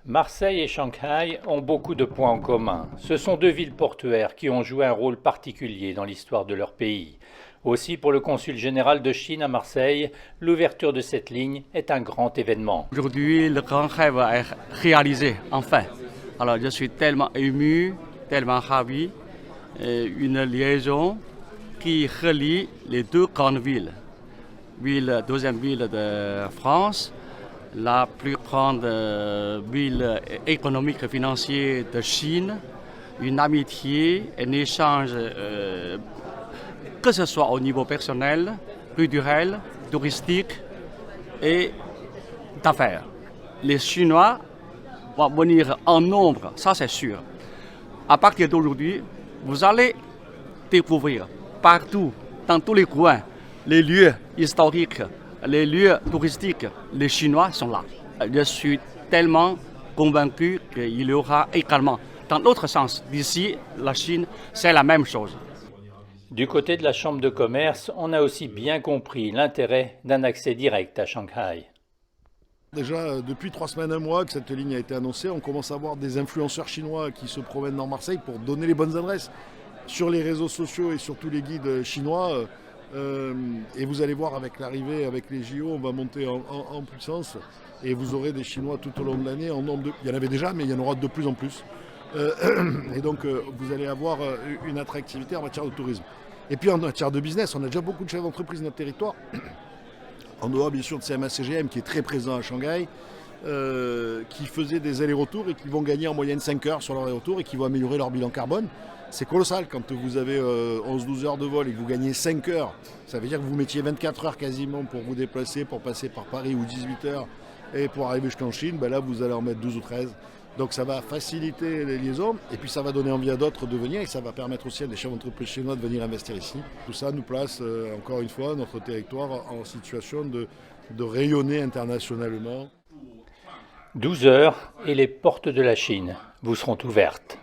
Marseille et Shanghai ont beaucoup de points en commun. Ce sont deux villes portuaires qui ont joué un rôle particulier dans l'histoire de leur pays. Aussi, pour le consul général de Chine à Marseille, l'ouverture de cette ligne est un grand événement. Aujourd'hui, le grand rêve est réalisé, enfin. Alors, je suis tellement ému, tellement ravi. Une liaison qui relie les deux grandes villes. Deuxième ville de France, la plus grande ville économique et financière de Chine, une amitié, un échange, que ce soit au niveau personnel, culturel, touristique et d'affaires. Les Chinois vont venir en nombre, ça c'est sûr. À partir d'aujourd'hui, vous allez découvrir partout, dans tous les coins, les lieux historiques, les lieux touristiques, les Chinois sont là. Je suis tellement convaincu qu'il y aura également, dans l'autre sens, d'ici, la Chine, c'est la même chose. Du côté de la Chambre de commerce, on a aussi bien compris l'intérêt d'un accès direct à Shanghai. Déjà, depuis 3 semaines, un mois que cette ligne a été annoncée, on commence à voir des influenceurs chinois qui se promènent dans Marseille pour donner les bonnes adresses sur les réseaux sociaux et sur tous les guides chinois. Et vous allez voir avec l'arrivée, avec les JO, on va monter en puissance et vous aurez des Chinois tout au long de l'année en nombre de... Il y en avait déjà, mais il y en aura de plus en plus. Et donc vous allez avoir une attractivité en matière de tourisme. Et puis en matière de business, on a déjà beaucoup de chefs d'entreprise dans notre territoire. En dehors bien sûr de CMA-CGM qui est très présent à Shanghai, qui faisaient des allers-retours et qui vont gagner en moyenne 5 heures sur leur aller-retour et qui vont améliorer leur bilan carbone. C'est colossal quand vous avez 11-12 heures de vol et que vous gagnez 5 heures. Ça veut dire que vous mettiez 24 heures quasiment pour vous déplacer, pour passer par Paris ou 18 heures et pour arriver jusqu'en Chine. Ben là, vous allez en mettre 12 ou 13. Donc ça va faciliter les liaisons et puis ça va donner envie à d'autres de venir et ça va permettre aussi à des chefs d'entreprise chinois de venir investir ici. Tout ça nous place encore une fois notre territoire en situation de rayonner internationalement. 12 heures et les portes de la Chine vous seront ouvertes.